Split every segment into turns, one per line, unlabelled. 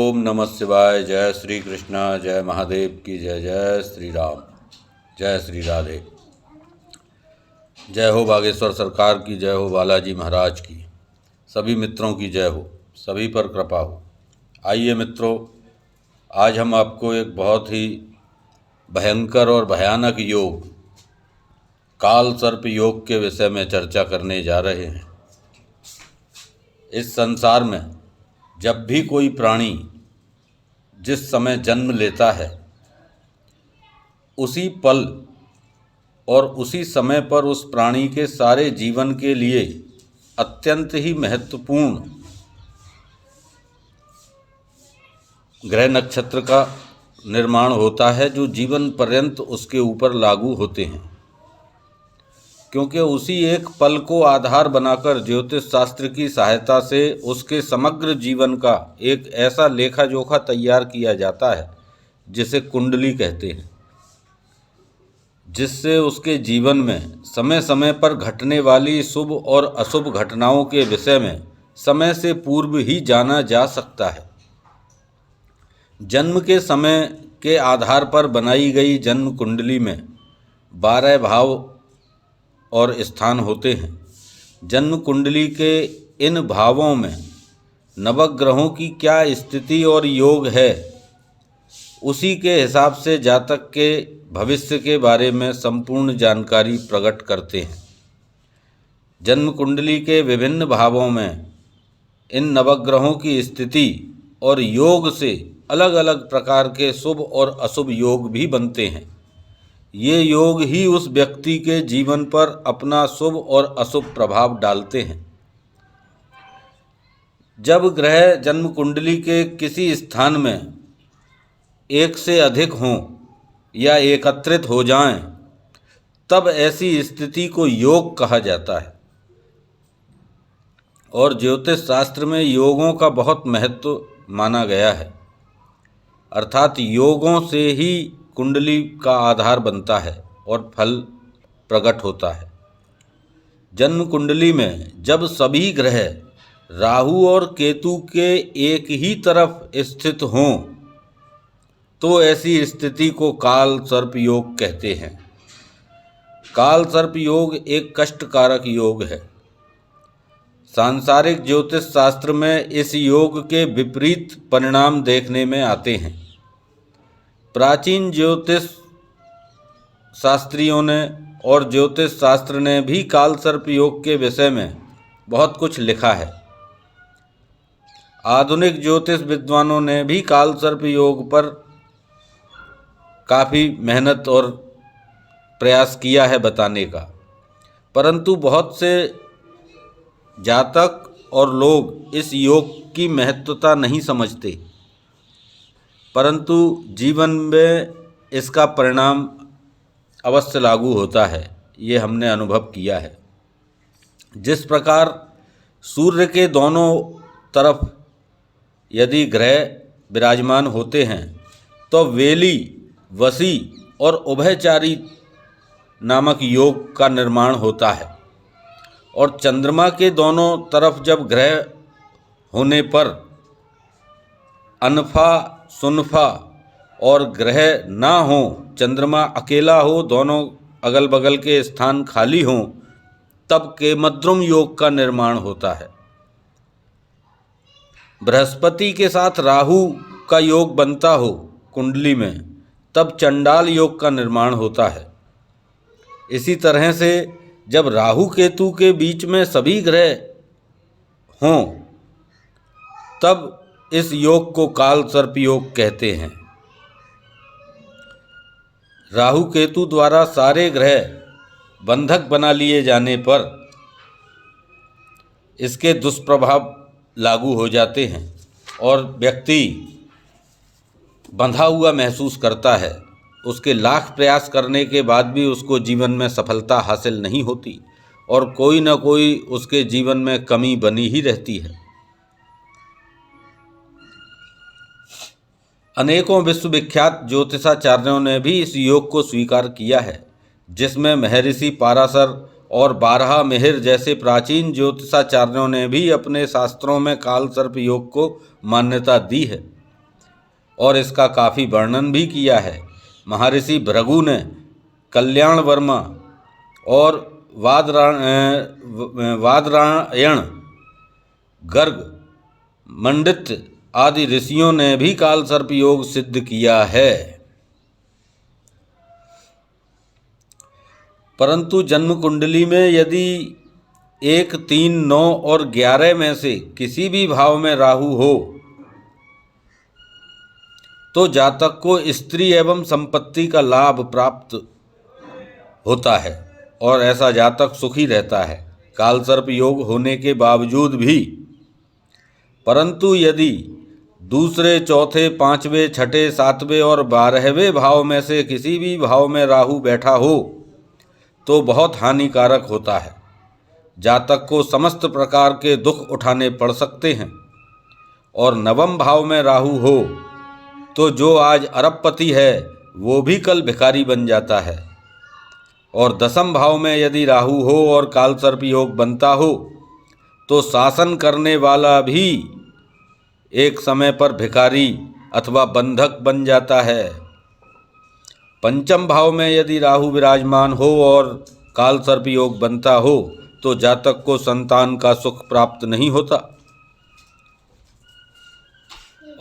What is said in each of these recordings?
ओम नमः शिवाय। जय श्री कृष्णा, जय महादेव की जय। जय श्री राम, जय श्री राधे। जय हो बागेश्वर सरकार की, जय हो बालाजी महाराज की। सभी मित्रों की जय हो, सभी पर कृपा हो। आइए मित्रों, आज हम आपको एक बहुत ही भयंकर और भयानक योग, काल सर्प योग के विषय में चर्चा करने जा रहे हैं। इस संसार में जब भी कोई प्राणी जिस समय जन्म लेता है, उसी पल और उसी समय पर उस प्राणी के सारे जीवन के लिए अत्यंत ही महत्वपूर्ण ग्रह नक्षत्र का निर्माण होता है, जो जीवन पर्यंत उसके ऊपर लागू होते हैं। क्योंकि उसी एक पल को आधार बनाकर ज्योतिष शास्त्र की सहायता से उसके समग्र जीवन का एक ऐसा लेखा जोखा तैयार किया जाता है जिसे कुंडली कहते हैं, जिससे उसके जीवन में समय समय पर घटने वाली शुभ और अशुभ घटनाओं के विषय में समय से पूर्व ही जाना जा सकता है। जन्म के समय के आधार पर बनाई गई जन्म कुंडली में 12 भाव और स्थान होते हैं। जन्म कुंडली के इन भावों में नवग्रहों की क्या स्थिति और योग है, उसी के हिसाब से जातक के भविष्य के बारे में संपूर्ण जानकारी प्रकट करते हैं। जन्म कुंडली के विभिन्न भावों में इन नवग्रहों की स्थिति और योग से अलग अलग प्रकार के शुभ और अशुभ योग भी बनते हैं। ये योग ही उस व्यक्ति के जीवन पर अपना शुभ और अशुभ प्रभाव डालते हैं। जब ग्रह जन्म कुंडली के किसी स्थान में एक से अधिक हों या एकत्रित हो जाएं, तब ऐसी स्थिति को योग कहा जाता है। और ज्योतिष शास्त्र में योगों का बहुत महत्व माना गया है। अर्थात योगों से ही कुंडली का आधार बनता है और फल प्रकट होता है। जन्म कुंडली में जब सभी ग्रह राहु और केतु के एक ही तरफ स्थित हों, तो ऐसी स्थिति को काल सर्प योग कहते हैं। काल सर्प योग एक कष्टकारक योग है। सांसारिक ज्योतिष शास्त्र में इस योग के विपरीत परिणाम देखने में आते हैं। प्राचीन ज्योतिष शास्त्रियों ने और ज्योतिष शास्त्र ने भी काल सर्प योग के विषय में बहुत कुछ लिखा है। आधुनिक ज्योतिष विद्वानों ने भी काल सर्प योग पर काफ़ी मेहनत और प्रयास किया है बताने का, परंतु बहुत से जातक और लोग इस योग की महत्वता नहीं समझते, परंतु जीवन में इसका परिणाम अवश्य लागू होता है। ये हमने अनुभव किया है। जिस प्रकार सूर्य के दोनों तरफ यदि ग्रह विराजमान होते हैं, तो वेली, वशी और उभयचारी नामक योग का निर्माण होता है। और चंद्रमा के दोनों तरफ जब ग्रह होने पर अनफा, सुनफा और ग्रह ना हो, चंद्रमा अकेला हो, दोनों अगल बगल के स्थान खाली हों, तब केमद्रुम योग का निर्माण होता है। बृहस्पति के साथ राहु का योग बनता हो कुंडली में, तब चंडाल योग का निर्माण होता है। इसी तरह से जब राहु केतु के बीच में सभी ग्रह हों, तब इस योग को काल सर्प योग कहते हैं। राहु केतु द्वारा सारे ग्रह बंधक बना लिए जाने पर इसके दुष्प्रभाव लागू हो जाते हैं और व्यक्ति बंधा हुआ महसूस करता है। उसके लाख प्रयास करने के बाद भी उसको जीवन में सफलता हासिल नहीं होती और कोई न कोई उसके जीवन में कमी बनी ही रहती है। अनेकों विश्वविख्यात ज्योतिषाचार्यों ने भी इस योग को स्वीकार किया है, जिसमें महर्षि पाराशर और बारहा मिहिर जैसे प्राचीन ज्योतिषाचार्यों ने भी अपने शास्त्रों में काल सर्प योग को मान्यता दी है। और इसका काफ़ी वर्णन भी किया है। महर्षि भृगु ने कल्याण वर्मा और वादरायण, गर्ग, मंडित आदि ऋषियों ने भी कालसर्प योग सिद्ध किया है। परंतु जन्म कुंडली में यदि 1, 3, 9 और 11 में से किसी भी भाव में राहु हो तो जातक को स्त्री एवं संपत्ति का लाभ प्राप्त होता है और ऐसा जातक सुखी रहता है कालसर्प योग होने के बावजूद भी। परंतु यदि दूसरे, चौथे, पांचवें, छठे, सातवें और 12वें भाव में से किसी भी भाव में राहु बैठा हो तो बहुत हानिकारक होता है। जातक को समस्त प्रकार के दुख उठाने पड़ सकते हैं। और नवम भाव में राहु हो तो जो आज अरबपति है वो भी कल भिखारी बन जाता है। और दसम भाव में यदि राहु हो और कालसर्प योग बनता हो तो शासन करने वाला भी एक समय पर भिखारी अथवा बंधक बन जाता है। पंचम भाव में यदि राहु विराजमान हो और कालसर्प योग बनता हो तो जातक को संतान का सुख प्राप्त नहीं होता।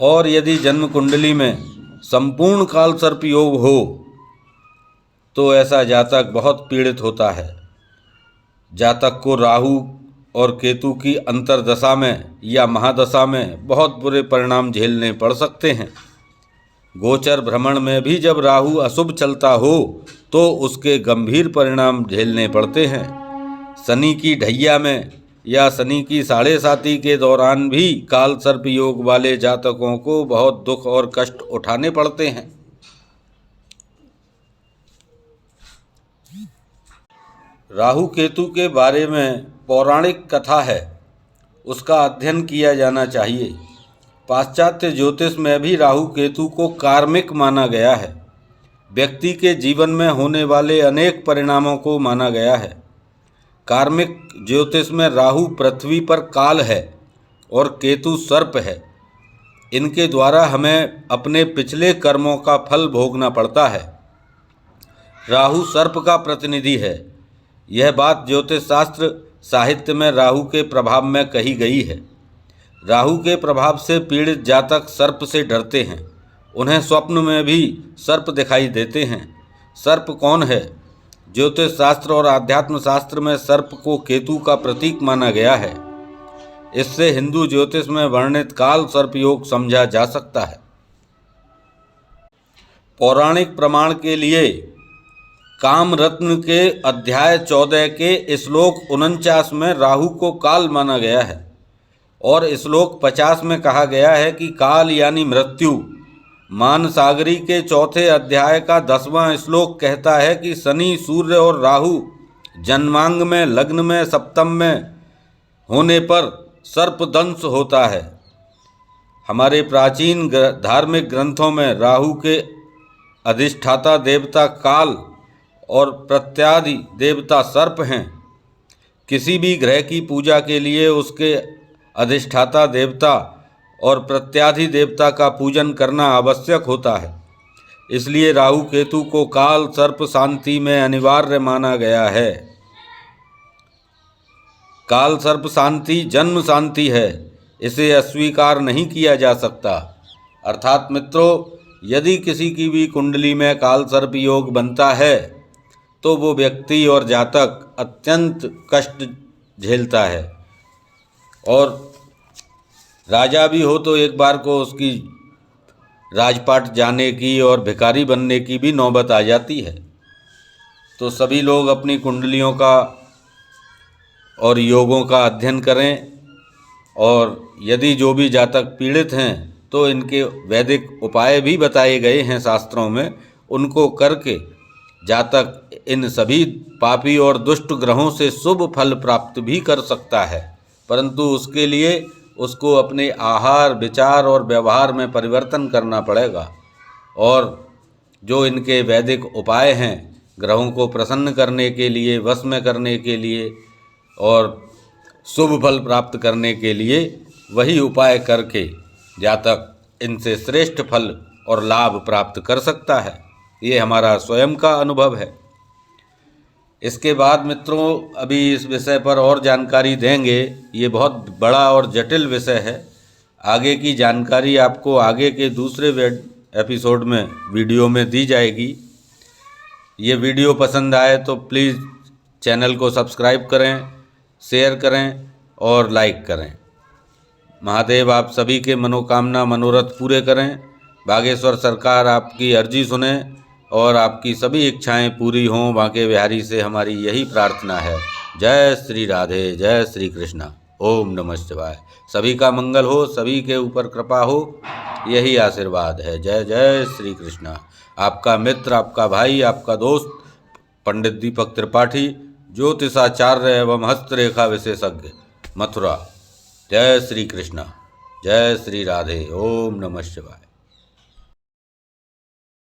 और यदि जन्म कुंडली में संपूर्ण कालसर्प योग हो तो ऐसा जातक बहुत पीड़ित होता है। जातक को राहु और केतु की अंतर्दशा में या महादशा में बहुत बुरे परिणाम झेलने पड़ सकते हैं। गोचर भ्रमण में भी जब राहु अशुभ चलता हो तो उसके गंभीर परिणाम झेलने पड़ते हैं। शनि की ढैया में या शनि की 7.5 के दौरान भी कालसर्प योग वाले जातकों को बहुत दुख और कष्ट उठाने पड़ते हैं। राहु केतु के बारे में पौराणिक कथा है, उसका अध्ययन किया जाना चाहिए। पाश्चात्य ज्योतिष में भी राहु केतु को कार्मिक माना गया है। व्यक्ति के जीवन में होने वाले अनेक परिणामों को माना गया है। कार्मिक ज्योतिष में राहु पृथ्वी पर काल है और केतु सर्प है। इनके द्वारा हमें अपने पिछले कर्मों का फल भोगना पड़ता है। राहु सर्प का प्रतिनिधि है। यह बात ज्योतिष शास्त्र साहित्य में राहु के प्रभाव में कही गई है। राहु के प्रभाव से पीड़ित जातक सर्प से डरते हैं। उन्हें स्वप्न में भी सर्प दिखाई देते हैं। सर्प कौन है? ज्योतिष शास्त्र और आध्यात्म शास्त्र में सर्प को केतु का प्रतीक माना गया है। इससे हिंदू ज्योतिष में वर्णित काल सर्प योग समझा जा सकता है। पौराणिक प्रमाण के लिए काम रत्न के अध्याय 14 के श्लोक 49 में राहु को काल माना गया है और श्लोक 50 में कहा गया है कि काल यानी मृत्यु। मानसागरी के 4थे अध्याय का 10वां श्लोक कहता है कि शनि, सूर्य और राहु जन्मांग में, लग्न में, सप्तम में होने पर सर्पदंश होता है। हमारे प्राचीन धार्मिक ग्रंथों में राहु के अधिष्ठाता देवता काल और प्रत्यादि देवता सर्प हैं। किसी भी ग्रह की पूजा के लिए उसके अधिष्ठाता देवता और प्रत्यादि देवता का पूजन करना आवश्यक होता है। इसलिए राहु केतु को काल सर्प शांति में अनिवार्य माना गया है। काल सर्प शांति जन्म शांति है, इसे अस्वीकार नहीं किया जा सकता। अर्थात मित्रों, यदि किसी की भी कुंडली में काल सर्प योग बनता है तो वो व्यक्ति और जातक अत्यंत कष्ट झेलता है। और राजा भी हो तो एक बार को उसकी राजपाट जाने की और भिखारी बनने की भी नौबत आ जाती है। तो सभी लोग अपनी कुंडलियों का और योगों का अध्ययन करें और यदि जो भी जातक पीड़ित हैं तो इनके वैदिक उपाय भी बताए गए हैं शास्त्रों में, उनको करके जातक इन सभी पापी और दुष्ट ग्रहों से शुभ फल प्राप्त भी कर सकता है। परंतु उसके लिए उसको अपने आहार, विचार और व्यवहार में परिवर्तन करना पड़ेगा। और जो इनके वैदिक उपाय हैं ग्रहों को प्रसन्न करने के लिए, वश में करने के लिए और शुभ फल प्राप्त करने के लिए, वही उपाय करके जातक इनसे श्रेष्ठ फल और लाभ प्राप्त कर सकता है। ये हमारा स्वयं का अनुभव है। इसके बाद मित्रों अभी इस विषय पर और जानकारी देंगे। ये बहुत बड़ा और जटिल विषय है। आगे की जानकारी आपको आगे के दूसरे एपिसोड में वीडियो में दी जाएगी। ये वीडियो पसंद आए तो प्लीज़ चैनल को सब्सक्राइब करें, शेयर करें और लाइक करें। महादेव आप सभी के मनोकामना मनोरथ पूरे करें। बागेश्वर सरकार आपकी अर्जी सुने और आपकी सभी इच्छाएं पूरी हों। बांके बिहारी से हमारी यही प्रार्थना है। जय श्री राधे, जय श्री कृष्णा। ओम नमः शिवाय। सभी का मंगल हो, सभी के ऊपर कृपा हो, यही आशीर्वाद है। जय जय श्री कृष्णा। आपका मित्र, आपका भाई, आपका दोस्त पंडित दीपक त्रिपाठी, ज्योतिषाचार्य एवं हस्तरेखा विशेषज्ञ, मथुरा। जय श्री कृष्णा, जय श्री राधे। ओम नमः शिवाय।